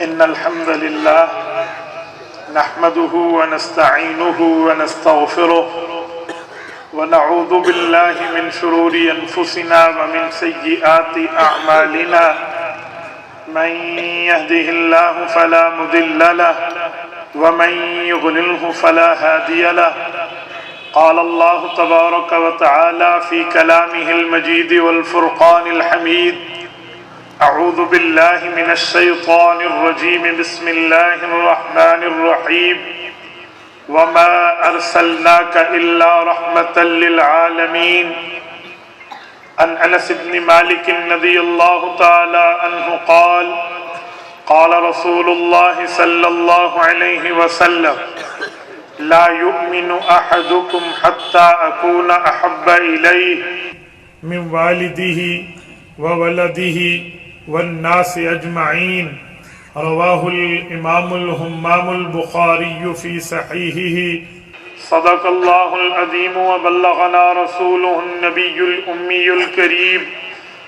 إن الحمد لله نحمده ونستعينه ونستغفره ونعوذ بالله من شرور أنفسنا ومن سيئات أعمالنا من يهده الله فلا مضل له ومن يضلله فلا هادي له قال الله تبارك وتعالى في كلامه المجيد والفرقان الحميد أعوذ بالله من الشيطان الرجيم بسم الله الرحمن الرحيم وما أرسلناك إلا رحمة للعالمين عن أنس بن مالك رضي الله تعالى عنه قال قال رسول الله صلى الله عليه وسلم لا يؤمن أحدكم حتى أكون أحب إليه من والده وولده والناس أجمعين رواه الإمام الهمام البخاري في صحيحه صدق الله العظيم وبلغنا رسوله النبي الأمي الكريم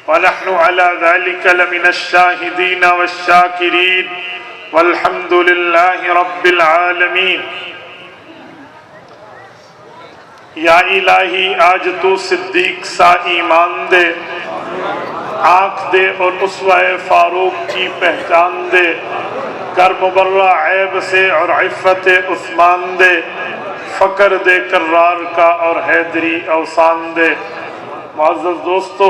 ونحن على ذلك لمن الشاهدين والشاكرين والحمد لله رب العالمين یا الہی آج تو صدیق سا ایمان دے، آنکھ دے اور اسوہ فاروق کی پہچان دے، کر مبرہ عیب سے اور عفت عثمان دے، فقر دے کرار کا اور حیدری اوسان دے۔ معزز دوستو،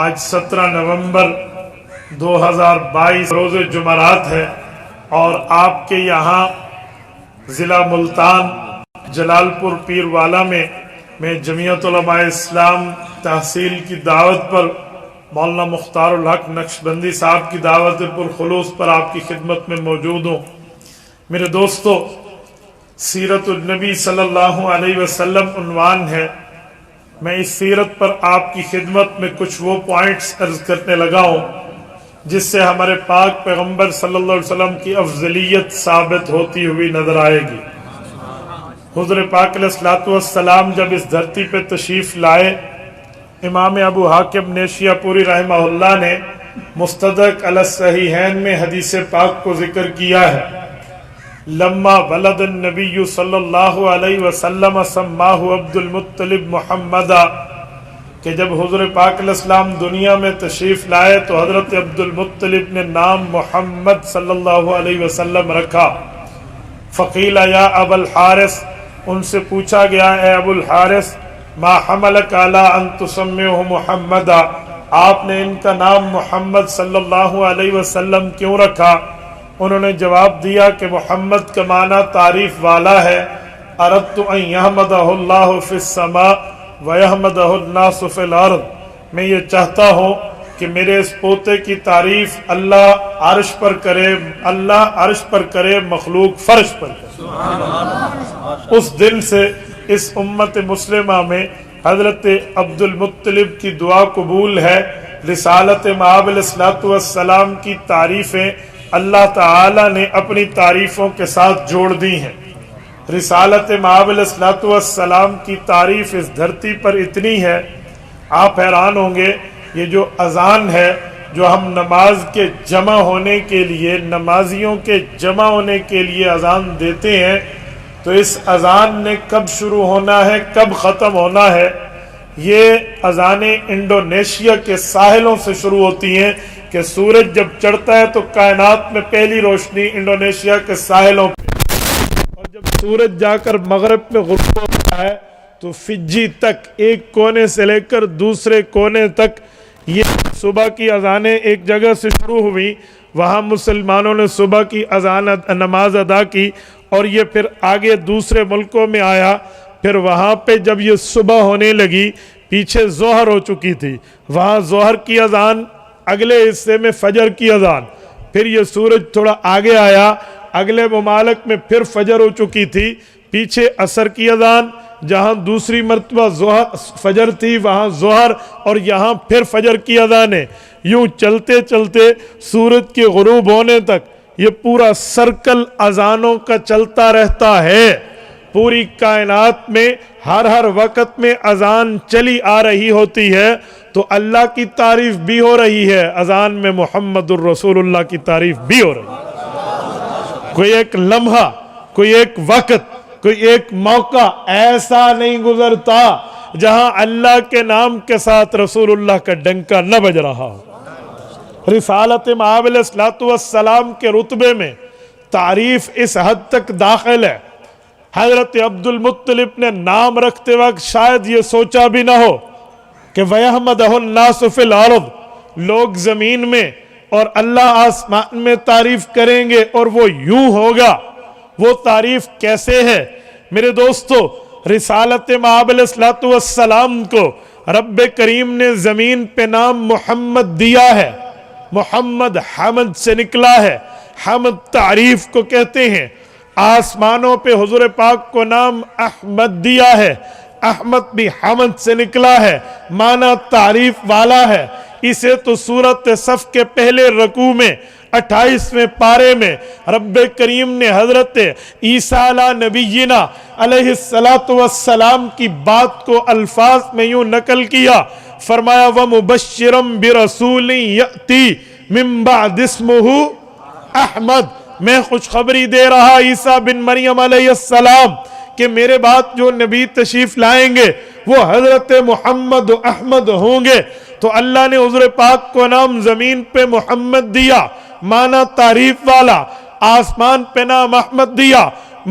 آج 17 نومبر 2022 روز جمعرات ہے اور آپ کے یہاں ضلع ملتان جلال پور پیر والا میں جمعیت علماء اسلام تحصیل کی دعوت پر مولانا مختار الحق نقشبندی صاحب کی دعوت پرخلوص پر آپ کی خدمت میں موجود ہوں۔ میرے دوستو، سیرت النبی صلی اللہ علیہ وسلم عنوان ہے۔ میں اس سیرت پر آپ کی خدمت میں کچھ وہ پوائنٹس عرض کرنے لگا ہوں جس سے ہمارے پاک پیغمبر صلی اللہ علیہ وسلم کی افضلیت ثابت ہوتی ہوئی نظر آئے گی۔ حضور پاک علیہ السلام جب اس دھرتی پہ تشریف لائے، امام ابو حاکم نیشیہ پوری رحمہ اللہ نے مستدرک علی الصحیحین میں حدیث پاک کو ذکر کیا ہے، لما ولد النبی صلی اللہ علیہ وسلم سماہ عبد المطلب محمدہ، کہ جب حضور پاک علیہ السلام دنیا میں تشریف لائے تو حضرت عبد المطلب نے نام محمد صلی اللہ علیہ وسلم رکھا۔ فقیل یا ابا الحارث، ان سے پوچھا گیا اے ابو الحارث، ما حملک علی ان تسمیہ محمدا، آپ نے ان کا نام محمد صلی اللہ علیہ وسلم کیوں رکھا؟ انہوں نے جواب دیا کہ محمد کا معنی تعریف والا ہے، اردت ان یحمدہ اللہ فی السماء ویحمدہ الناس فی الارض، میں یہ چاہتا ہوں کہ میرے اس پوتے کی تعریف اللہ عرش پر کرے مخلوق فرش پر کرے۔ اس دن سے اس امت مسلمہ میں حضرت عبد المطلب کی دعا قبول ہے۔ رسالت مآب علیہ السلام کی تعریفیں اللہ تعالی نے اپنی تعریفوں کے ساتھ جوڑ دی ہیں۔ رسالت مآب علیہ السلام کی تعریف اس دھرتی پر اتنی ہے، آپ حیران ہوں گے۔ یہ جو اذان ہے جو ہم نماز کے جمع ہونے کے لیے، نمازیوں کے جمع ہونے کے لیے اذان دیتے ہیں، تو اس اذان نے کب شروع ہونا ہے، کب ختم ہونا ہے؟ یہ اذانیں انڈونیشیا کے ساحلوں سے شروع ہوتی ہیں کہ سورج جب چڑھتا ہے تو کائنات میں پہلی روشنی انڈونیشیا کے ساحلوں پہ، اور جب سورج جا کر مغرب میں غروب ہوتا ہے تو فجی تک، ایک کونے سے لے کر دوسرے کونے تک، یہ صبح کی اذانیں ایک جگہ سے شروع ہوئی، وہاں مسلمانوں نے صبح کی اذان نماز ادا کی، اور یہ پھر آگے دوسرے ملکوں میں آیا، پھر وہاں پہ جب یہ صبح ہونے لگی، پیچھے ظہر ہو چکی تھی، وہاں ظہر کی اذان، اگلے حصے میں فجر کی اذان، پھر یہ سورج تھوڑا آگے آیا، اگلے ممالک میں پھر فجر ہو چکی تھی، پیچھے عصر کی اذان، جہاں دوسری مرتبہ فجر تھی وہاں ظہر، اور یہاں پھر فجر کی اذانیں، یوں چلتے چلتے سورج کے غروب ہونے تک یہ پورا سرکل اذانوں کا چلتا رہتا ہے۔ پوری کائنات میں ہر وقت میں اذان چلی آ رہی ہوتی ہے، تو اللہ کی تعریف بھی ہو رہی ہے، اذان میں محمد الرسول اللہ کی تعریف بھی ہو رہی ہے۔ کوئی ایک لمحہ، کوئی ایک وقت، کوئی ایک موقع ایسا نہیں گزرتا جہاں اللہ کے نام کے ساتھ رسول اللہ کا ڈنکا نہ بج رہا ہو۔ رسالت مآب علیہ السلام کے رتبے میں تعریف اس حد تک داخل ہے، حضرت عبد المطلب نے نام رکھتے وقت شاید یہ سوچا بھی نہ ہو کہ وَيَحْمَدَهُ النَّاسُ فِي الْأَرْضِ، لوگ زمین میں اور اللہ آسمان میں تعریف کریں گے، اور وہ یوں ہوگا۔ وہ تعریف کیسے ہے میرے دوستو؟ رسالت مآب علیہ السلام کو رب کریم نے زمین پہ نام محمد دیا ہے۔ محمد حمد سے نکلا ہے، حمد تعریف کو کہتے ہیں۔ آسمانوں پہ حضور پاک کو نام احمد دیا ہے، احمد بھی حمد سے نکلا ہے، معنی تعریف والا ہے۔ اسے تو سورت صف کے پہلے رکوع میں 28ویں پارے میں رب کریم نے حضرت عیسیٰ علیہ نبینا علیہ السلام کی بات کو الفاظ میں یوں نقل کیا، فرمایا وَمُبَشِّرًا بِرَسُولٍ يَأْتِي مِن بَعْدِ اسْمُهُ احمد، میں خوشخبری دے رہا عیسیٰ بن مریم علیہ السلام کہ میرے بعد جو نبی تشریف لائیں گے وہ حضرت محمد احمد ہوں گے۔ تو اللہ نے حضور پاک کو نام زمین پہ محمد دیا، معنی تعریف والا، آسمان پہ نام احمد دیا،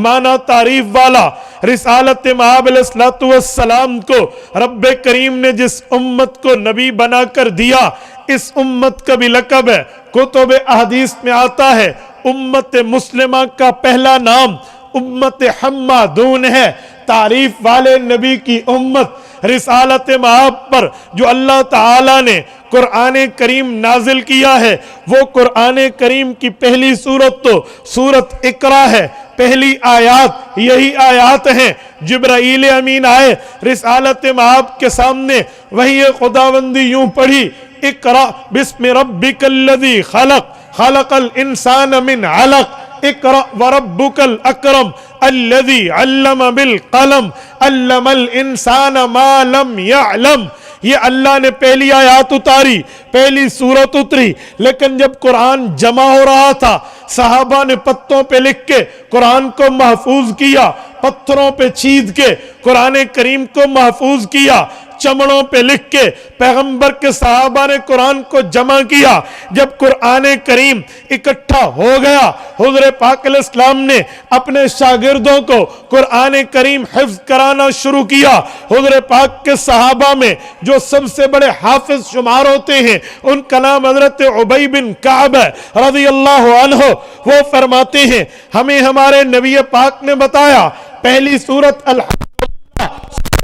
معنی تعریف والا۔ رسالت مآب علیہ السلام کو رب کریم نے جس امت کو نبی بنا کر دیا، اس امت کا بھی لقب ہے، کتب احادیث میں آتا ہے امت مسلمہ کا پہلا نام امت حمادون ہے، تعریف والے نبی کی امت۔ رسالت مآب پر جو اللہ تعالیٰ نے قرآن کریم نازل کیا ہے، وہ قرآن کریم کی پہلی سورت تو سورت اقرا ہے، پہلی آیات یہی آیات ہیں۔ جبرائیل امین آئے رسالت مآب کے سامنے، وہی خداوندی یوں پڑھی، اقرا بسم ربک الذی خلق خلق الانسان من علق اقرأ وربک الاکرم الذی علم بالقلم علم الانسان ما لم یعلم۔ یہ اللہ نے پہلی آیات اتاری، پہلی سورت اتری، لیکن جب قرآن جمع ہو رہا تھا صحابہ نے پتوں پہ لکھ کے قرآن کو محفوظ کیا، پتھروں پہ چھید کے قرآن کریم کو محفوظ کیا، چمڑوں پہ لکھ کے پیغمبر کے صحابہ نے قرآن کو جمع کیا۔ جب قرآن کریم اکٹھا ہو گیا، حضور پاک علیہ السلام نے اپنے شاگردوں کو قرآن کریم حفظ کرانا شروع کیا۔ حضور پاک کے صحابہ میں جو سب سے بڑے حافظ شمار ہوتے ہیں ان کا نام حضرت عبی بن کعب رضی اللہ عنہ۔ وہ فرماتے ہیں ہمیں ہمارے نبی پاک نے بتایا پہلی سورت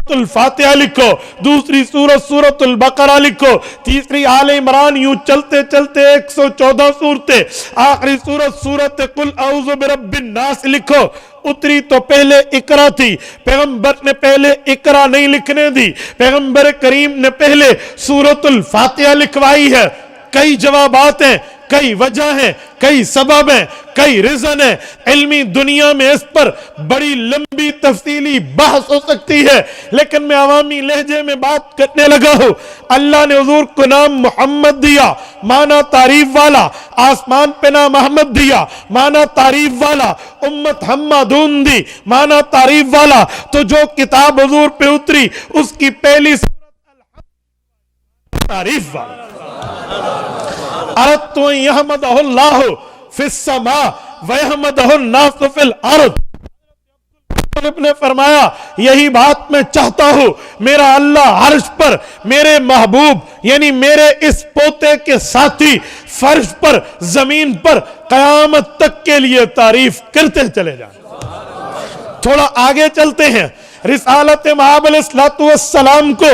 الفاتحہ لکھو، دوسری سورت سورت البقرہ لکھو، تیسری آل عمران، یوں چلتے چلتے 114 صورتیں، آخری سورت سورت قل اعوذ برب الناس لکھو۔ اتری تو پہلے اقرا تھی، پیغمبر نے پہلے اقرا نہیں لکھنے دی، پیغمبر کریم نے پہلے سورت الفاتحہ لکھوائی ہے۔ کئی جوابات ہیں، کئی وجہ ہیں، کئی سبب ہیں، کئی ریزن ہیں۔ علمی دنیا میں اس پر بڑی لمبی تفصیلی بحث ہو سکتی ہے، لیکن میں عوامی لہجے میں بات کرنے لگا ہوں۔ اللہ نے حضور کو نام محمد دیا، معنی تعریف والا، آسمان پہ نام احمد دیا، معنی تعریف والا، امت حمادون دی، معنی تعریف والا۔ تو جو کتاب حضور پہ اتری اس کی پہلی تعریف والا۔ اردت ان یحمدہ اللہ فی السماء ویحمدہ الناس فی الارض۔ نے فرمایا یہی بات میں چاہتا ہوں، میرا اللہ عرش پر میرے محبوب یعنی میرے اس پوتے کے ساتھی فرش پر زمین پر قیامت تک کے لیے تعریف کرتے چلے جائیں۔ تھوڑا آگے چلتے ہیں۔ رسالت مآب علیہ السلام کو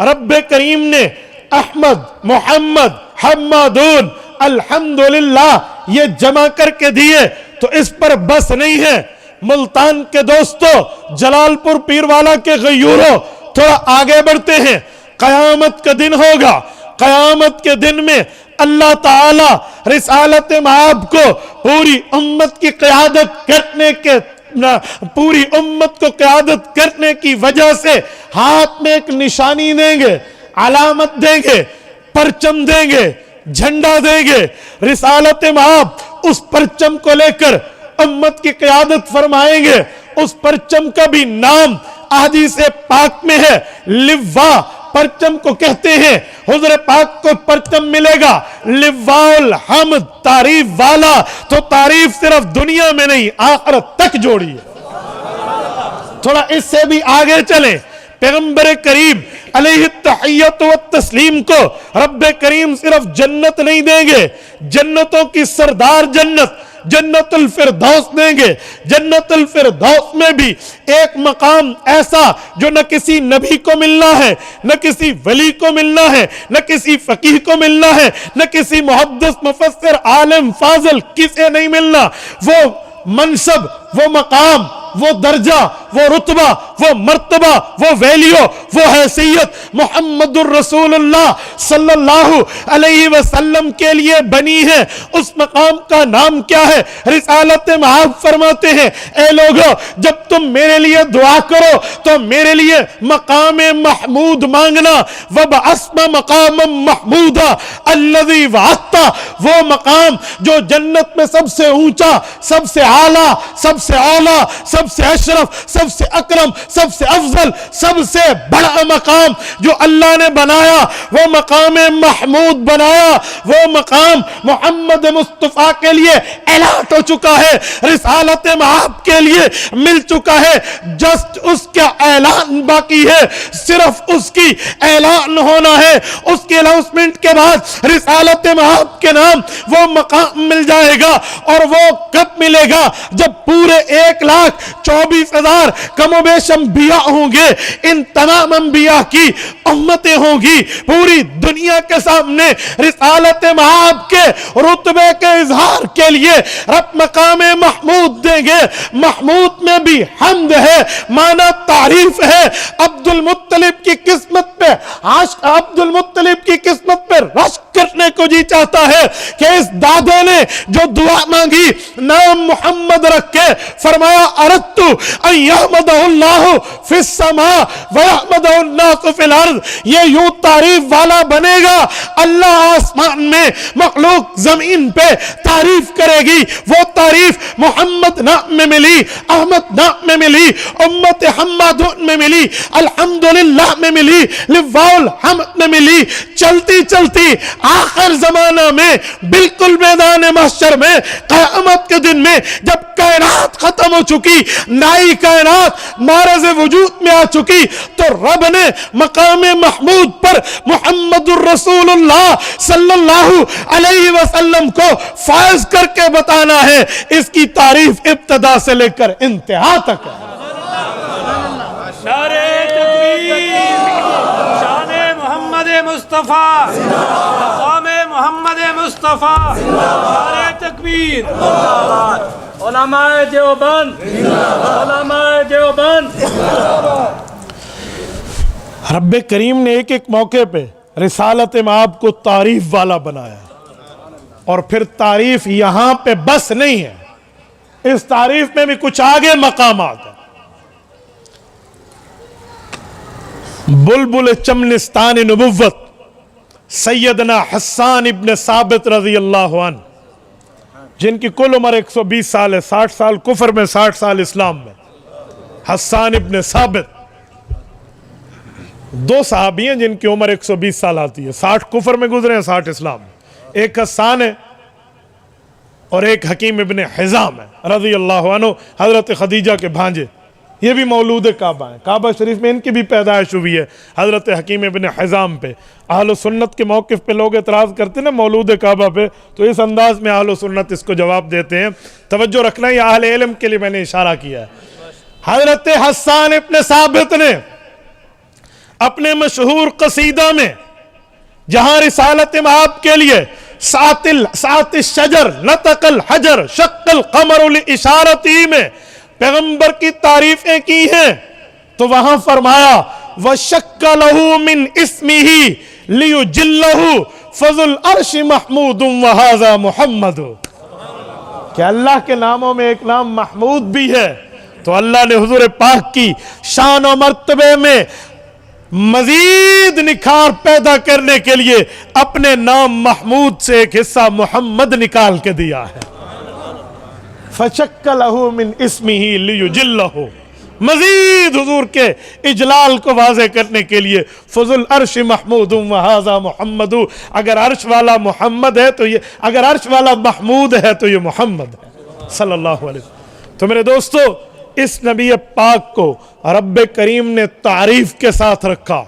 رب کریم نے احمد، محمد، حمادون، الحمدللہ یہ جمع کر کے دیے، تو اس پر بس نہیں ہے۔ ملتان کے دوستو، جلال پور پیروالا کے غیوروں، تھوڑا آگے بڑھتے ہیں۔ قیامت کا دن ہوگا، قیامت کے دن میں اللہ تعالی رسالت مآب کو پوری امت کی قیادت کرنے کے پوری امت کو قیادت کرنے کی وجہ سے ہاتھ میں ایک نشانی دیں گے۔ علامت دیں گے, پرچم دیں گے, جھنڈا دیں گے. رسالت مآب اس پرچم کو لے کر امت کی قیادت فرمائیں گے. اس پرچم کا بھی نام احادیث پاک میں ہے, لوا. پرچم کو کہتے ہیں, حضور پاک کو پرچم ملے گا لواء الحمد, تعریف والا. تو تعریف صرف دنیا میں نہیں, آخرت تک جوڑی ہے. تھوڑا اس سے بھی آگے چلیں. پیغمبر کریم علیہ التحیت والتسلیم کو رب کریم صرف جنت نہیں دیں گے, جنتوں کی سردار جنت جنت الفردوس دیں گے. جنت الفردوس میں بھی ایک مقام ایسا جو نہ کسی نبی کو ملنا ہے, نہ کسی ولی کو ملنا ہے, نہ کسی فقیہ کو ملنا ہے, نہ کسی محدث مفسر عالم فاضل کسے نہیں ملنا. وہ منصب, وہ مقام, وہ درجہ, وہ رتبہ, وہ مرتبہ, وہ ویلیو, وہ حیثیت محمد الرسول اللہ صلی اللہ علیہ وسلم کے لیے بنی ہے. اس مقام کا نام کیا ہے؟ رسالت مآب فرماتے ہیں, اے لوگو جب تم میرے لیے دعا کرو تو میرے لیے مقام محمود مانگنا. وَبَعَثْمَ مَقَامًا مَحْمُودًا الَّذِي وَعَدْتَ, وہ مقام جو جنت میں سب سے اونچا, سب سے اعلیٰ, سب سے اولا, سب سے اشرف, سب سے اکرم, سب سے افضل, سب سے بڑا مقام جو اللہ نے بنایا, وہ مقام محمود بنایا. وہ مقام محمد مصطفیٰ کے لیے الاٹ ہو چکا ہے, رسالت مآب کے لیے مل چکا ہے. جسٹ اس کا اعلان باقی ہے, صرف اس کی اعلان ہونا ہے. اس کے اناؤنسمنٹ کے بعد رسالت مآب کے نام وہ مقام مل جائے گا. اور وہ کب ملے گا؟ جب پورے 1,24,000 کم و بیش انبیاء ہوں گے. ان تمام انبیاء کی امتیں ہوں گی. پوری دنیا کے سامنے رسالت مآب کے رتبے کے اظہار کے لیے رب مقام محمود دیں گے. محمود میں بھی حمد ہے, معنی تعریف ہے. عبد المطلب کی قسمت پہ عبد المطلب کی قسمت پہ رشک کرنے کو جی چاہتا ہے کہ اس دادے نے جو دعا مانگی, نام محمد رکھ کے فرمایا اردت ان یحمدہ اللہ فی السماء ویحمدہ الناس فی الارض. یہ یوں تعریف والا بنے گا, اللہ آسمان میں, مخلوق زمین پہ تعریف کرے گی. وہ تعریف محمد نام میں ملی, احمد نام میں ملی, امت حمادون میں ملی, الحمدللہ میں ملی, لواء الحمد میں ملی. چلتی چلتی آخر زمانہ میں بالکل میدان محشر میں قیامت کے دن میں جب کائنات ختم ہو چکی, نائی کائنات معرض وجود میں آ چکی, تو رب نے مقام محمود پر محمد الرسول اللہ صلی اللہ علیہ وسلم کو فائز کر کے بتانا ہے. اس کی تعریف ابتدا سے لے کر انتہا تک ہے. نعرہ تکبیر, شان محمد مصطفیٰ, مقام محمد مصطفیٰ, نعرہ تکبیر. علماء دیوبند, علماء دیوبند. رب کریم نے ایک ایک موقع پہ رسالت مآب کو تعریف والا بنایا, اور پھر تعریف یہاں پہ بس نہیں ہے, اس تعریف میں بھی کچھ آگے مقامات ہیں. بلبل چمنستان نبوت سیدنا حسان ابن ثابت رضی اللہ عنہ, جن کی کل عمر 120 سال ہے, 60 سال کفر میں, 60 سال اسلام میں. حسان ابن ثابت, دو صحابی ہیں جن کی عمر 120 سال آتی ہے, 60 کفر میں گزرے ہیں, 60 اسلام میں. ایک حسان ہے اور ایک حکیم ابن حزام ہے رضی اللہ عنہ, حضرت خدیجہ کے بھانجے. یہ بھی مولود کعبہ ہیں, کعبہ شریف میں ان کی بھی پیدائش ہوئی ہے حضرت حکیم ابن حزام پہ. اہل سنت کے موقف پہ لوگ اعتراض کرتے ہیں نا مولود کعبہ پہ, تو اس انداز میں اہل سنت اس کو جواب دیتے ہیں. توجہ رکھنا, یہ اہل علم کے لیے میں نے اشارہ کیا ہے. حضرت حسان ابن ثابت نے اپنے مشہور قصیدہ میں, جہاں رسالت مآب کے لیے سات الشجر نطق الحجر شق القمر لاشارتی میں پیغمبر کی تعریفیں کی ہیں, تو وہاں فرمایا وَشَكَّ لَهُ مِنْ اسْمِهِ لِيُجِلَّهُ فَذُو الْعَرْشِ مَحْمُودٌ وَهَذَا مُحَمَّدٌ. کہ اللہ کے ناموں میں ایک نام محمود بھی ہے, تو اللہ نے حضور پاک کی شان و مرتبے میں مزید نکھار پیدا کرنے کے لیے اپنے نام محمود سے ایک حصہ محمد نکال کے دیا ہے. فَشَكَّلَهُ مِنْ اسْمِهِ لِيُجِلَّهُ. مزید حضور کے اجلال کو واضح کرنے کے لیے فضل العرش محمود وہذا محمد. اگر عرش والا محمد ہے تو یہ، اگر عرش والا محمود ہے تو یہ محمد ہے صلی اللہ علیہ وسلم. تو میرے دوستو، اس نبی پاک کو رب کریم نے تعریف کے ساتھ رکھا.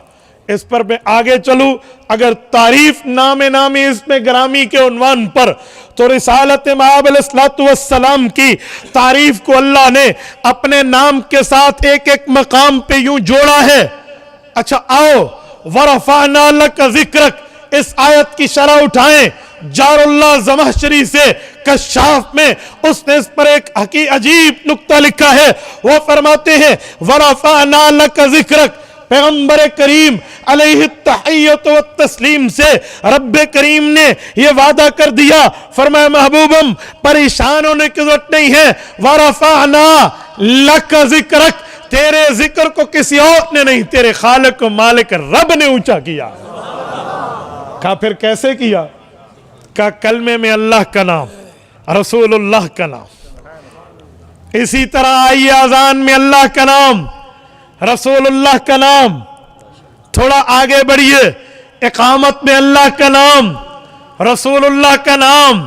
اس پر میں آگے چلوں، اگر تعریف نام نامی اس میں گرامی کے عنوان پر، تو رسالت مآب علیہ السلام کی تعریف کو اللہ نے اپنے نام کے ساتھ ایک ایک مقام پہ یوں جوڑا ہے. اچھا آؤ، وَرَفَعْنَا لَكَ ذِكْرَكَ، اس آیت کی شرح اٹھائیں. جار اللہ زمخشری سے کشاف میں اس نے اس پر ایک عجیب نکتہ لکھا ہے. وہ فرماتے ہیں وَرَفَعْنَا لَكَ ذِكْرَكَ، پیغمبر کریم علیہ التحیت والتسلیم سے رب کریم نے یہ وعدہ کر دیا، فرمایا محبوبم پریشان ہونے کی ضرورت نہیں ہے. وَرَفَعْنَا لَكَ ذِكْرَكَ، تیرے ذکر کو کسی اور نے نہیں، تیرے خالق و مالک رب نے اونچا کیا. کہا پھر کیسے کیا؟ کہا کلمے میں اللہ کا نام، رسول اللہ کا نام، اسی طرح آئی اذان میں اللہ کا نام، رسول اللہ کا نام. تھوڑا آگے بڑھیے، اقامت میں اللہ کا نام، رسول اللہ کا نام،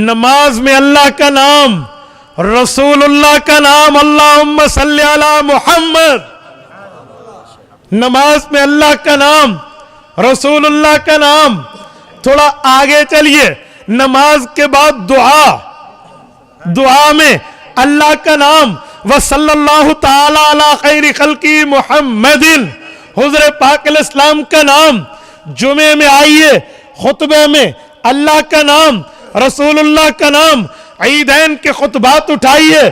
نماز میں اللہ کا نام، رسول اللہ کا نام. اللہم صلی علی محمد. نماز میں اللہ کا نام، رسول اللہ کا نام. تھوڑا آگے چلیے، نماز کے بعد دعا، دعا میں اللہ کا نام، وصلی اللہ تعالی علی خیر خلقی محمد، حضور پاک علیہ السلام کا نام. جمعے میں آئیے، خطبے میں اللہ کا نام، رسول اللہ کا نام. عیدین کے خطبات اٹھائیے،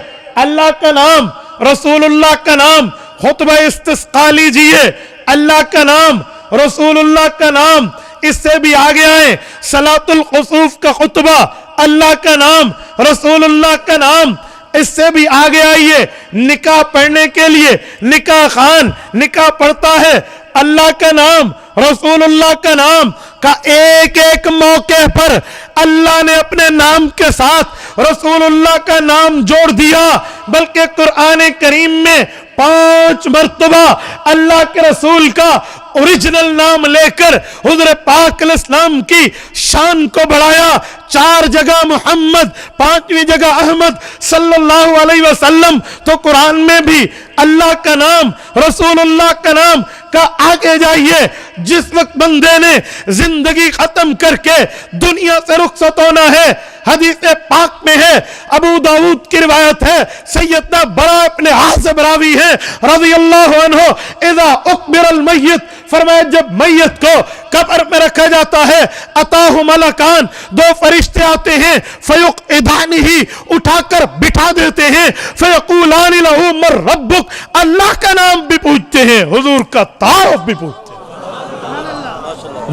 اللہ کا نام، رسول اللہ کا نام. خطبہ استسقاء لیجئے، اللہ کا نام، رسول اللہ کا نام. اس سے بھی آگے آئیں، صلاۃ الخسوف کا خطبہ، اللہ کا نام، رسول اللہ کا نام. اس سے بھی آگے آئیے، نکاح پڑھنے کے لیے نکاح خان نکاح پڑھتا ہے، اللہ کا نام، رسول اللہ کا نام. کا ایک ایک موقع پر اللہ نے اپنے نام کے ساتھ رسول اللہ کا نام جوڑ دیا. بلکہ قرآن کریم میں 5 مرتبہ اللہ کے رسول کا اوریجنل نام لے کر حضور پاک علیہ السلام کی شان کو بڑھایا. 4 جگہ محمد، 5ویں جگہ احمد صلی اللہ علیہ وسلم. تو قرآن میں بھی اللہ کا نام، رسول اللہ کا نام. کا آگے جائیے، جس وقت بندے نے زندگی ختم کر کے دنیا سے رخصت ہونا ہے، حدیث پاک میں ہے، ابو داؤد کی روایت ہے، سیدنا برا ابن عازب راوی ہے رضی اللہ عنہ، اذا اقبر المیت، فرمایا جب میت کو قبر میں رکھا جاتا ہے، اتاہ ملکان، 2 فرشتے آتے ہیں، فیقعدانہ، اٹھا کر بٹھا دیتے ہیں، فیقولان لہ من ربک، اللہ کا نام بھی پوچھتے ہیں، حضور کا تعارف بھی پوچھتے ہیں.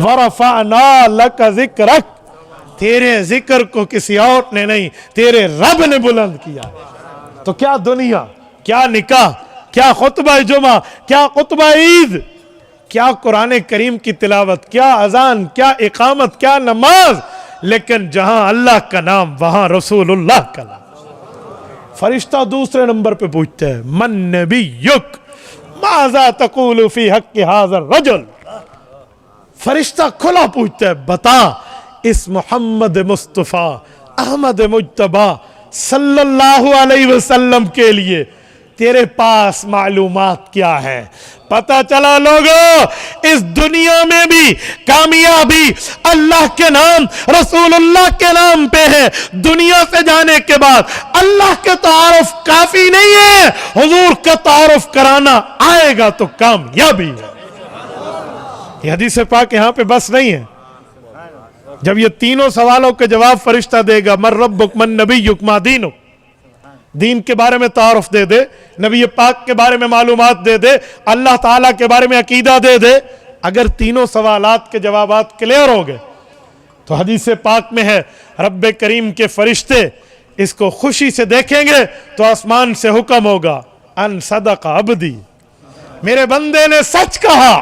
وَرَفَعْنَا لَكَ ذِكْرَكَ، تیرے ذکر کو کسی اور نے نہیں، تیرے رب نے بلند کیا. تو کیا دنیا، کیا نکاح، کیا خطبہ جمعہ، کیا خطبہ عید، کیا قرآن کریم کی تلاوت، کیا اذان، کیا اقامت، کیا نماز. لیکن جہاں اللہ کا نام وہاں رسول اللہ کا نام. فرشتہ دوسرے نمبر پہ پوچھتے ہیں من نبیک ماذا تقول فی حق ھذا الرجل. فرشتہ کھلا پوچھتا ہے بتا اس محمد مصطفیٰ احمد مجتبی صلی اللہ علیہ وسلم کے لیے تیرے پاس معلومات کیا ہے. پتہ چلا لوگوں، اس دنیا میں بھی کامیابی اللہ کے نام، رسول اللہ کے نام پہ ہے. دنیا سے جانے کے بعد اللہ کے تعارف کافی نہیں ہے، حضور کا تعارف کرانا آئے گا تو کامیابی ہے. یہ حدیث پاک یہاں پہ بس نہیں ہے. جب یہ تینوں سوالوں کے جواب فرشتہ دے گا، من ربک، من نبیک، ما دینک، دین کے بارے میں تعارف دے دے، نبی پاک کے بارے میں معلومات دے دے، اللہ تعالیٰ کے بارے میں عقیدہ دے دے. اگر تینوں سوالات کے جوابات کلیئر ہو گئے تو حدیث پاک میں ہے رب کریم کے فرشتے اس کو خوشی سے دیکھیں گے تو آسمان سے حکم ہوگا ان صدق عبدی، میرے بندے نے سچ کہا.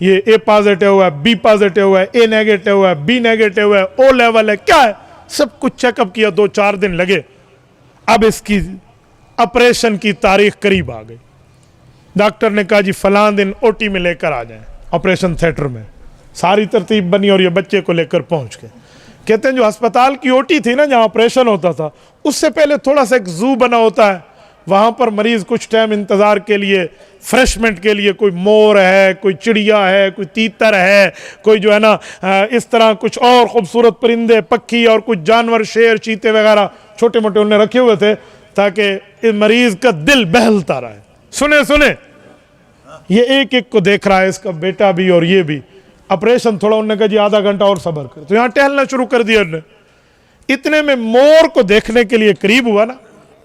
یہ اے پازیٹیو ہے, بی پازیٹیو ہے, اے نیگیٹو ہے, بی نیگیٹو ہے, او لیول ہے, کیا ہے, سب کچھ چیک اپ کیا, 2-4 دن لگے. اب اس کی آپریشن کی تاریخ قریب آ گئی. ڈاکٹر نے کہا جی فلاں دن او ٹی میں لے کر آ جائیں, آپریشن تھیٹر میں. ساری ترتیب بنی اور یہ بچے کو لے کر پہنچ گئے. کہتے ہیں جو ہسپتال کی او ٹی تھی نا جہاں آپریشن ہوتا تھا, اس سے پہلے تھوڑا سا ایک زو بنا ہوتا ہے, وہاں پر مریض کچھ ٹائم انتظار کے لیے, فریشمنٹ کے لیے, کوئی مور ہے, کوئی چڑیا ہے, کوئی تیتر ہے, کوئی جو ہے نا اس طرح کچھ اور خوبصورت پرندے, پکھی اور کچھ جانور, شیر, چیتے وغیرہ چھوٹے موٹے انہیں رکھے ہوئے تھے تاکہ اس مریض کا دل بہلتا رہے. سنیں یہ ایک ایک کو دیکھ رہا ہے, اس کا بیٹا بھی اور یہ بھی. آپریشن تھوڑا انہوں نے کہا جی آدھا گھنٹہ اور صبر کر, تو یہاں ٹہلنا شروع کر دیا انہوں نے. اتنے میں مور کو دیکھنے کے لیے قریب ہوا نا.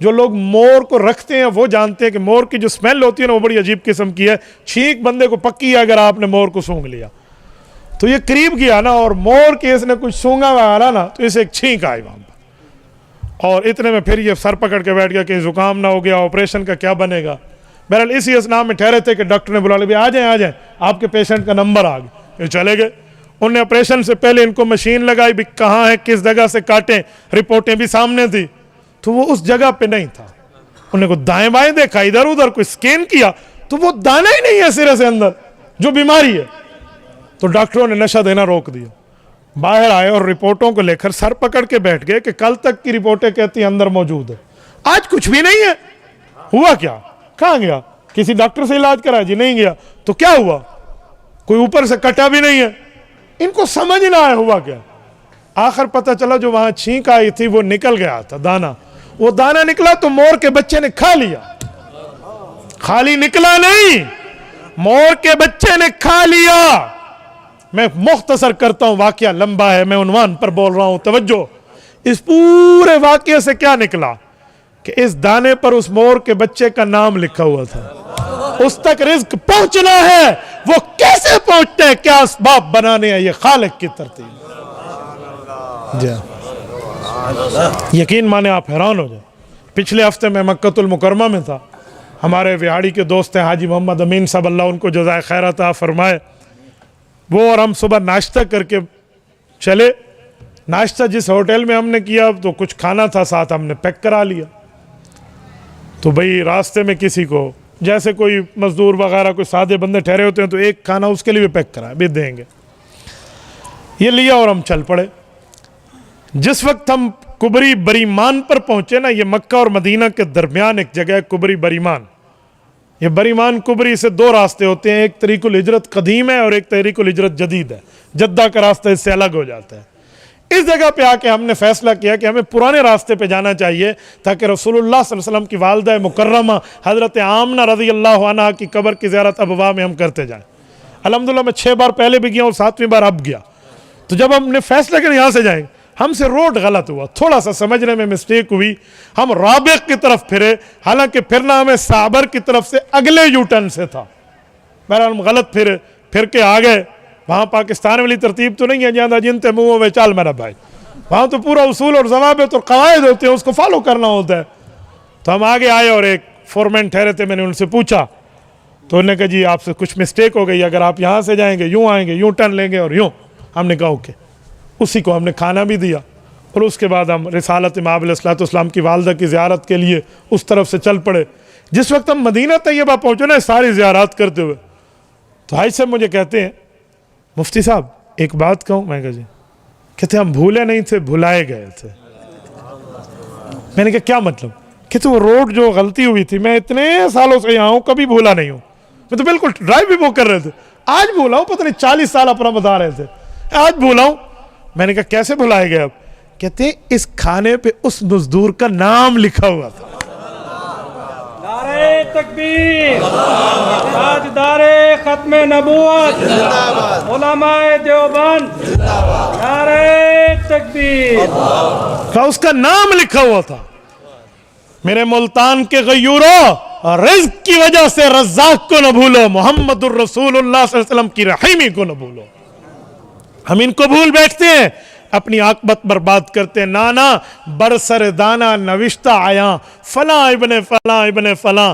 جو لوگ مور کو رکھتے ہیں وہ جانتے ہیں کہ مور کی جو سمیل ہوتی ہے نا وہ بڑی عجیب قسم کی ہے, چھینک بندے کو پکی ہے اگر آپ نے مور کو سونگ لیا. تو یہ قریب گیا نا اور مور کے اس نے کچھ سونگا وغیرہ نا, تو اسے ایک چھینک آئی وہاں پر, اور اتنے میں پھر یہ سر پکڑ کے بیٹھ گیا کہ زکام نہ ہو گیا, آپریشن کا کیا بنے گا. بہرحال اسی اسنا میں ٹھہرے تھے کہ ڈاکٹر نے بلا لیا, آ جائیں آپ کے پیشنٹ کا نمبر آ گیا. یہ چلے گئے. انہوں نے آپریشن سے پہلے ان کو مشین لگائی, بھی کہاں ہے, کس جگہ سے کاٹیں, رپورٹیں بھی سامنے تھی. تو وہ اس جگہ پہ نہیں تھا. انہوں نے دائیں بائیں دیکھا, ادھر ادھر کوئی سکین کیا, تو وہ دانا ہی نہیں ہے سرے سے اندر جو بیماری ہے. تو ڈاکٹروں نے نشہ دینا روک دیا. باہر آئے اور رپورٹوں کو لے کر سر پکڑ کے بیٹھ گئے کہ کل تک کی رپورٹیں کہتی ہیں اندر موجود ہے, آج کچھ بھی نہیں ہے. ہوا کیا, کہاں گیا, کسی ڈاکٹر سے علاج کرا, جی نہیں گیا. تو کیا ہوا, کوئی اوپر سے کٹا بھی نہیں ہے. ان کو سمجھ نہ آیا ہوا کیا. آخر پتہ چلا جو وہاں چھینک آئی تھی وہ نکل گیا تھا دانا. وہ دانا نکلا تو مور کے بچے نے کھا لیا. خالی نکلا نہیں, مور کے بچے نے کھا لیا. میں مختصر کرتا ہوں, واقعہ لمبا ہے, میں عنوان پر بول رہا ہوں, توجہ. اس پورے واقعے سے کیا نکلا کہ اس دانے پر اس مور کے بچے کا نام لکھا ہوا تھا. اس تک رزق پہنچنا ہے, وہ کیسے پہنچتے ہیں, کیا اسباب بنانے ہیں, یہ خالق کی ترتیب. جی یقین مانے آپ حیران ہو جائیں. پچھلے ہفتے میں مکہ المکرمہ میں تھا. ہمارے وہاڑی کے دوست ہیں حاجی محمد امین صاحب, اللہ ان کو جزائے خیر عطا فرمائے. وہ اور ہم صبح ناشتہ کر کے چلے. ناشتہ جس ہوٹل میں ہم نے کیا تو کچھ کھانا تھا ساتھ, ہم نے پیک کرا لیا. تو بھئی راستے میں کسی کو جیسے کوئی مزدور وغیرہ کوئی سادے بندے ٹھہرے ہوتے ہیں تو ایک کھانا اس کے لیے بھی پیک کرا بھی دیں گے. یہ لیا اور ہم چل پڑے. جس وقت ہم کبری بریمان پر پہنچے نا, یہ مکہ اور مدینہ کے درمیان ایک جگہ ہے کبری بریمان. یہ بریمان کبری سے 2 راستے ہوتے ہیں, ایک طریق الہجرت قدیم ہے اور ایک طریق الہجرت جدید ہے. جدہ کا راستہ اس سے الگ ہو جاتا ہے. اس جگہ پہ آ کے ہم نے فیصلہ کیا کہ ہمیں پرانے راستے پہ جانا چاہیے تاکہ رسول اللہ صلی اللہ علیہ وسلم کی والدہ مکرمہ حضرت آمنہ رضی اللہ عنہا کی قبر کی زیارت ابوا میں ہم کرتے جائیں. الحمدللہ میں 6 بار پہلے بھی گیا اور 7ویں بار اب گیا. تو جب ہم نے فیصلہ کیا یہاں سے جائیں, ہم سے روڈ غلط ہوا, تھوڑا سا سمجھنے میں مسٹیک ہوئی. ہم رابق کی طرف پھرے, حالانکہ پھرنا ہمیں صابر کی طرف سے اگلے یو ٹرن سے تھا. بہرحال ہم غلط پھرے, پھر کے آ گئے. وہاں پاکستان والی ترتیب تو نہیں ہے جہاں جنتے منہوں میں چال میرا بھائی. وہاں تو پورا اصول اور ضوابط اور قواعد ہوتے ہیں, اس کو فالو کرنا ہوتا ہے. تو ہم آگے آئے اور ایک فورمین ٹھہرے تھے, میں نے ان سے پوچھا تو انہوں نے کہا جی آپ سے کچھ مسٹیک ہو گئی, اگر آپ یہاں سے جائیں گے یوں آئیں گے, یوں ٹرن لیں گے اور یوں. ہم نے کہا اوکے. اسی کو ہم نے کھانا بھی دیا اور اس کے بعد ہم رسالت امام علیہ السلام کی والدہ کی زیارت کے لیے اس طرف سے چل پڑے. جس وقت ہم مدینہ طیبہ پہنچے نا ساری زیارات کرتے ہوئے, تو حاج صاحب مجھے کہتے ہیں مفتی صاحب ایک بات کہوں. میں کہا جی. کہتے ہم بھولے نہیں تھے, بھلائے گئے تھے. میں نے کہا کیا مطلب؟ کہتے وہ روڈ جو غلطی ہوئی تھی, میں اتنے سالوں سے یہاں ہوں کبھی بھولا نہیں ہوں. میں تو بالکل ڈرائیو بھی وہ کر رہے تھے, آج بھولا ہوں, پتہ نہیں 40 سال اپنا بتا رہے تھے, آج بھولا ہوں. میں نے کہا کیسے بھلائے گئے آپ؟ کہتے اس کھانے پہ اس مزدور کا نام لکھا ہوا تھا. نعرہ تکبیر, تاجدار ختم نبوت, علماء دیوبند, نعرہ تکبیر. اس کا نام لکھا ہوا تھا. میرے ملتان کے غیوروں, رزق کی وجہ سے رزاق کو نہ بھولو, محمد الرسول اللہ صلی اللہ علیہ وسلم کی رحیمی کو نہ بھولو. ہم ان کو بھول بیٹھتے ہیں, اپنی عاقبت برباد کرتے ہیں. نانا برسر دانا نوشتہ آیا, فلاں ابن فلاں ابن فلاں.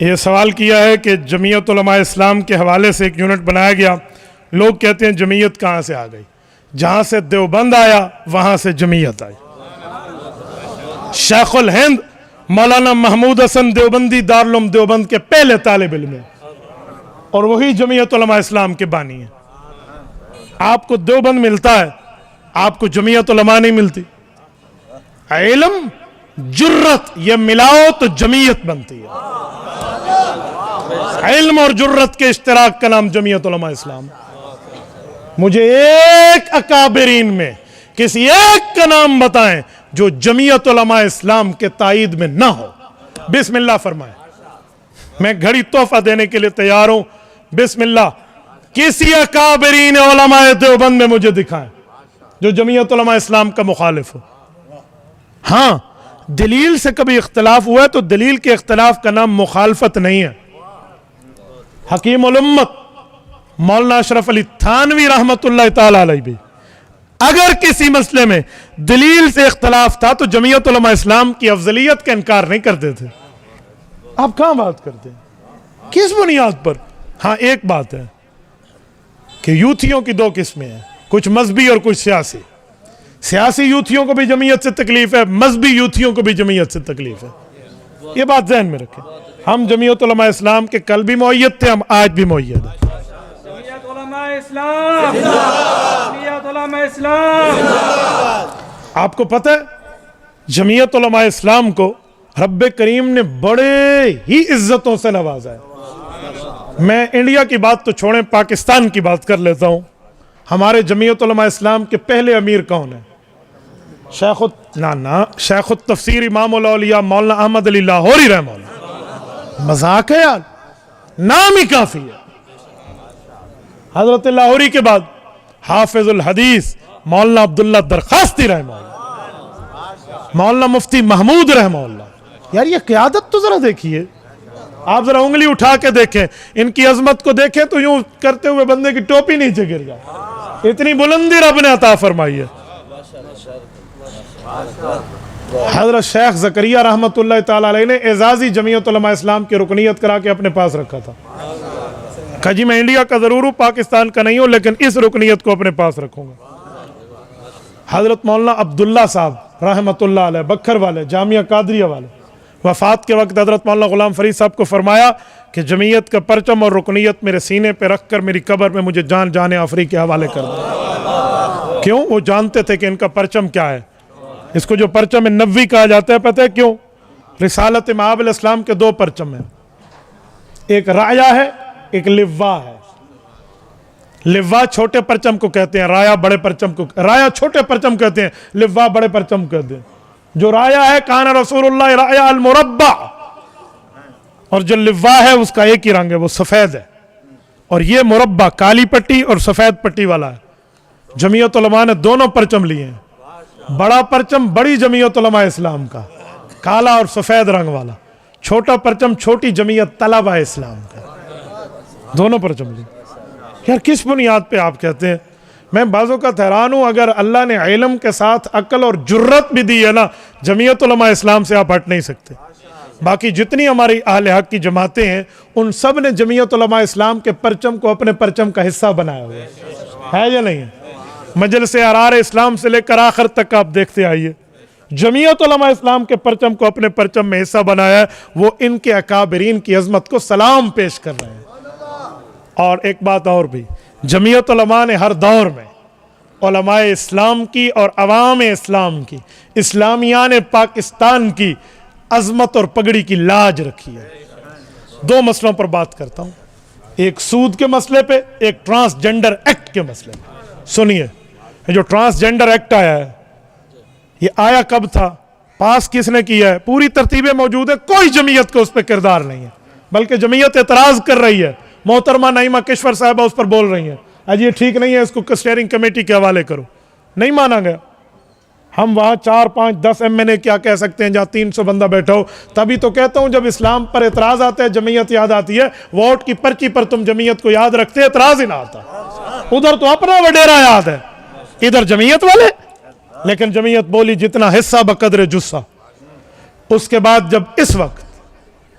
یہ سوال کیا ہے کہ جمعیت علماء اسلام کے حوالے سے ایک یونٹ بنایا گیا. لوگ کہتے ہیں جمعیت کہاں سے آ گئی؟ جہاں سے دیوبند آیا وہاں سے جمعیت آئی. شیخ الہند مولانا محمود حسن دیوبندی دارالعلوم دیوبند کے پہلے طالب علم ہیں اور وہی جمعیت علماء اسلام کے بانی ہیں. آپ کو دیوبند ملتا ہے, آپ کو جمعیت علماء نہیں ملتی. علم جرت یہ ملاؤ تو جمعیت بنتی ہے. علم اور جرت کے اشتراک کا نام جمعیت علماء اسلام. مجھے ایک اکابرین میں کسی ایک کا نام بتائیں جو جمعیت علماء اسلام کے تائید میں نہ ہو. بسم اللہ فرمائیں. میں گھڑی تحفہ دینے کے لیے تیار ہوں. بسم اللہ. کسی اکابرین علماء دیوبند میں مجھے دکھائیں جو جمعیت علماء اسلام کا مخالف ہو. ہاں دلیل سے کبھی اختلاف ہوا ہے تو دلیل کے اختلاف کا نام مخالفت نہیں ہے. حکیم الامت مولانا اشرف علی تھانوی رحمت اللہ تعالی علیہ بھی اگر کسی مسئلے میں دلیل سے اختلاف تھا تو جمعیت علماء اسلام کی افضلیت کا انکار نہیں کرتے تھے. آپ کہاں بات کرتے ہیں؟ کس بنیاد پر؟ ہاں ایک بات ہے کہ یوتھیوں کی دو قسمیں ہیں, کچھ مذہبی اور کچھ سیاسی. سیاسی یوتھیوں کو بھی جمعیت سے تکلیف ہے, مذہبی یوتھیوں کو بھی جمعیت سے تکلیف ہے. یہ بات ذہن میں رکھیں. ہم جمعیت علماء اسلام کے کل بھی مؤید تھے, ہم آج بھی مؤید ہیں. جمعیت علماء اسلام, جمعیت علماء اسلام. آپ کو پتہ ہے جمعیت علماء اسلام کو رب کریم نے بڑے ہی عزتوں سے نوازا ہے. میں انڈیا کی بات تو چھوڑیں, پاکستان کی بات کر لیتا ہوں. ہمارے جمعیت علماء اسلام کے پہلے امیر کون ہیں؟ شیخ التفسیر امام الاولیاء مولانا احمد علی لاہوری رحمہ اللہ. مذاق ہے یار, نام ہی کافی ہے. حضرت لاہوری کے بعد حافظ الحدیث مولانا عبداللہ درخواستی رحمہ اللہ, مولانا مفتی محمود رحمہ اللہ. یار یہ قیادت تو ذرا دیکھیے. آپ ذرا انگلی اٹھا کے دیکھیں, ان کی عظمت کو دیکھیں تو یوں کرتے ہوئے بندے کی ٹوپی نیچے گر جائے. اتنی بلندی رب نے عطا فرمائی ہے. حضرت شیخ زکریہ رحمت اللہ تعالی علیہ نے اعزازی جمعیت علماء اسلام کی رکنیت کرا کے اپنے پاس رکھا تھا. کہا جی میں انڈیا کا ضرور ہوں, پاکستان کا نہیں ہوں, لیکن اس رکنیت کو اپنے پاس رکھوں گا. حضرت مولانا عبداللہ صاحب رحمت اللہ علیہ بکھر والے, جامعہ قادریہ والے, وفات کے وقت حضرت مولانا غلام فرید صاحب کو فرمایا کہ جمعیت کا پرچم اور رکنیت میرے سینے پہ رکھ کر میری قبر میں مجھے جان آفری کے حوالے کر دیں. کیوں؟ وہ جانتے تھے کہ ان کا پرچم کیا ہے. اس کو جو پرچم نبوی کہا جاتا ہے پتہ ہے کیوں؟ رسالت مآب علیہ السلام کے دو پرچم ہیں, ایک رایا ہے ایک لوا ہے. لوا چھوٹے پرچم کو کہتے ہیں, رایا بڑے پرچم کو, رایا چھوٹے پرچم کہتے ہیں, لوا بڑے پرچم کہتے ہیں. جو رایا ہے کان رسول اللہ رایا المربع, اور جو لوا ہے اس کا ایک ہی رنگ ہے, وہ سفید ہے. اور یہ مربع کالی پٹی اور سفید پٹی والا ہے. جمعیت علماء نے دونوں پرچم لیے ہیں. بڑا پرچم بڑی جمعیت علماء اسلام کا, کالا اور سفید رنگ والا. چھوٹا پرچم چھوٹی جمعیت طلبہ اسلام کا. دونوں پرچم لیے. یار کس بنیاد پہ آپ کہتے ہیں؟ میں بعضوں کا حیران ہوں. اگر اللہ نے علم کے ساتھ عقل اور جرت بھی دی ہے نا, جمعیت علماء اسلام سے آپ ہٹ نہیں سکتے. باقی جتنی ہماری اہل حق کی جماعتیں ہیں ان سب نے جمعیت علماء اسلام کے پرچم کو اپنے پرچم کا حصہ بنایا ہوا ہے یا نہیں ہے؟ مجلس احرار اسلام سے لے کر آخر تک آپ دیکھتے آئیے, جمعیت علماء اسلام کے پرچم کو اپنے پرچم میں حصہ بنایا ہے. وہ ان کے اکابرین کی عظمت کو سلام پیش کر رہے ہیں. اور ایک بات اور بھی, جمعیت علماء نے ہر دور میں علماء اسلام کی اور عوام اسلام کی, اسلامیان پاکستان کی عظمت اور پگڑی کی لاج رکھی ہے. دو مسئلوں پر بات کرتا ہوں, ایک سود کے مسئلے پہ, ایک ٹرانسجنڈر ایکٹ کے مسئلے پہ. سنیے, جو ٹرانسجنڈر ایکٹ آیا ہے یہ آیا کب تھا, پاس کس نے کیا ہے, پوری ترتیبیں موجود ہے, کوئی جمعیت کا اس پہ کردار نہیں ہے, بلکہ جمعیت اعتراض کر رہی ہے. محترمہ نعیمہ کشور صاحبہ اس پر بول رہی ہیں اج یہ ٹھیک نہیں ہے, اس کو اسٹیئرنگ کمیٹی کے حوالے کرو. نہیں مانا گیا. ہم وہاں 4 5 10 MNA کیا کہہ سکتے ہیں جہاں 300 بندہ بیٹھا ہو. تبھی تو کہتا ہوں جب اسلام پر اعتراض آتا ہے جمعیت یاد آتی ہے. ووٹ کی پرچی پر تم جمعیت کو یاد رکھتے, اعتراض ہی نہ آتا. ادھر تو اپنا وڈیرا یاد ہے, ادھر جمعیت والے. لیکن جمعیت بولی جتنا حصہ بقدر جسہ. اس کے بعد جب اس وقت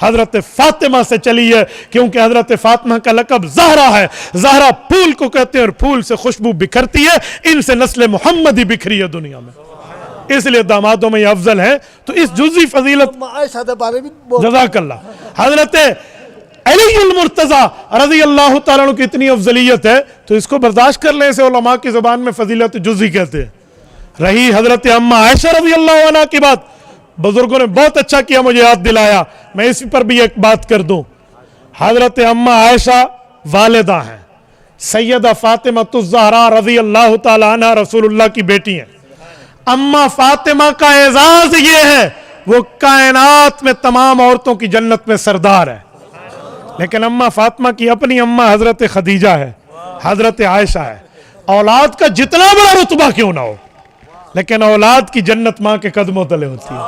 حضرت فاطمہ سے چلی ہے، کیونکہ حضرت فاطمہ کا لقب زہرا ہے، زہرا پھول کو کہتے ہیں اور پھول سے خوشبو بکھرتی ہے، ان سے نسل محمدی بکھری ہے دنیا میں، اس لیے دامادوں میں یہ افضل ہے۔ تو اس جزوی فضیلت، عائشہ دے بارے بھی بہت جزاک اللہ، حضرت علی المرتضی رضی اللہ تعالیٰ عنہ کی اتنی افضلیت ہے تو اس کو برداشت کر لیں، اسے علماء کی زبان میں فضیلت جزوی کہتے ہیں۔ رہی حضرت اما عائشہ رضی اللہ عنہ کی بات، بزرگوں نے بہت اچھا کیا مجھے یاد دلایا، میں اس پر بھی ایک بات کر دوں۔ حضرت اما عائشہ والدہ ہیں، سیدہ فاطمہ الزہرا رضی اللہ تعالیٰ عنہ رسول اللہ کی بیٹی ہیں۔ اما فاطمہ کا اعزاز یہ ہے وہ کائنات میں تمام عورتوں کی جنت میں سردار ہے، لیکن اما فاطمہ کی اپنی اما حضرت خدیجہ ہے، حضرت عائشہ ہے۔ اولاد کا جتنا بڑا رتبہ کیوں نہ ہو، لیکن اولاد کی جنت ماں کے قدموں تلے ہوتی ہے۔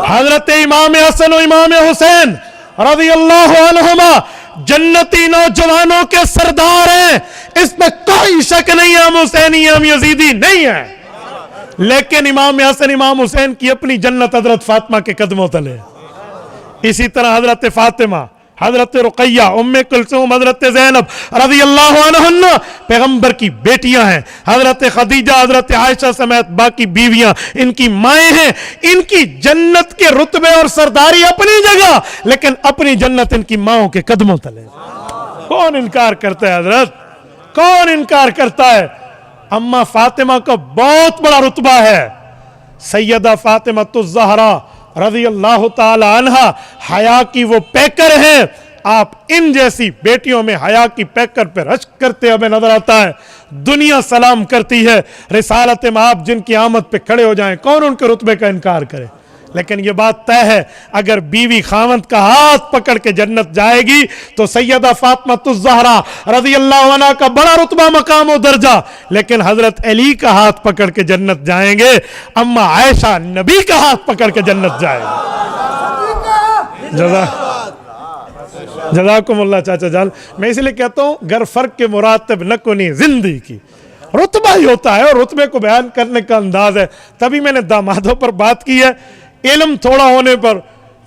حضرت امام حسن و امام حسین رضی اللہ عنہما جنتی نوجوانوں کے سردار ہیں، اس میں کوئی شک نہیں ہے، ہم حسینی ہم یزیدی نہیں ہیں، لیکن امام حسن امام حسین کی اپنی جنت حضرت فاطمہ کے قدموں تلے۔ اسی طرح حضرت فاطمہ، حضرت رقیہ، ام کلثوم، حضرت زینب رضی اللہ عنہن پیغمبر کی بیٹیاں ہیں۔ حضرت خدیجہ، حضرت عائشہ سمیت باقی بیویاں ان کی مائیں ہیں، ان کی جنت کے رتبے اور سرداری اپنی جگہ، لیکن اپنی جنت ان کی ماؤں کے قدموں تلے۔ کون انکار کرتا ہے حضرت؟ کون انکار کرتا ہے؟ اما فاطمہ کا بہت بڑا رتبہ ہے۔ سیدہ فاطمہ الزہرا رضی اللہ تعالی عنہ حیا کی وہ پیکر ہیں، آپ ان جیسی بیٹیوں میں حیا کی پیکر پہ رشک کرتے ہمیں نظر آتا ہے۔ دنیا سلام کرتی ہے، رسالت مآب جن کی آمد پہ کھڑے ہو جائیں، کون ان کے رتبے کا انکار کرے؟ لیکن یہ بات طے ہے، اگر بیوی خاوند کا ہاتھ پکڑ کے جنت جائے گی تو سیدہ فاطمہ الزہرا رضی اللہ عنہ کا بڑا رتبہ، مقام و درجہ، لیکن حضرت علی کا ہاتھ پکڑ کے جنت جائیں گے، اما عائشہ نبی کا ہاتھ پکڑ کے جنت جائے گی۔ جزاکم اللہ چاچا جان۔ میں اس لیے کہتا ہوں گر فرق کے مراتب نہ کنی زندگی کی، رتبہ ہی ہوتا ہے اور رتبے کو بیان کرنے کا انداز ہے۔ تبھی میں نے دامادوں پر بات کی ہے، علم تھوڑا ہونے پر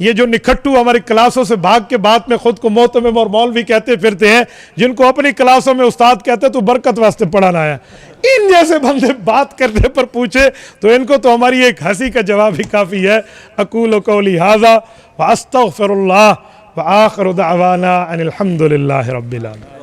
یہ جو نکھٹو ہماری کلاسوں سے بھاگ کے بعد میں خود کو معتمم اور مولوی کہتے پھرتے ہیں، جن کو اپنی کلاسوں میں استاد کہتے تو برکت واسطے پڑھانا ہے، ان جیسے بندے بات کرنے پر پوچھے تو ان کو تو ہماری ایک ہنسی کا جواب ہی کافی ہے۔ اقول قولی ھذا واستغفر اللہ وآخر دعوانا ان الحمد للہ رب العالمین۔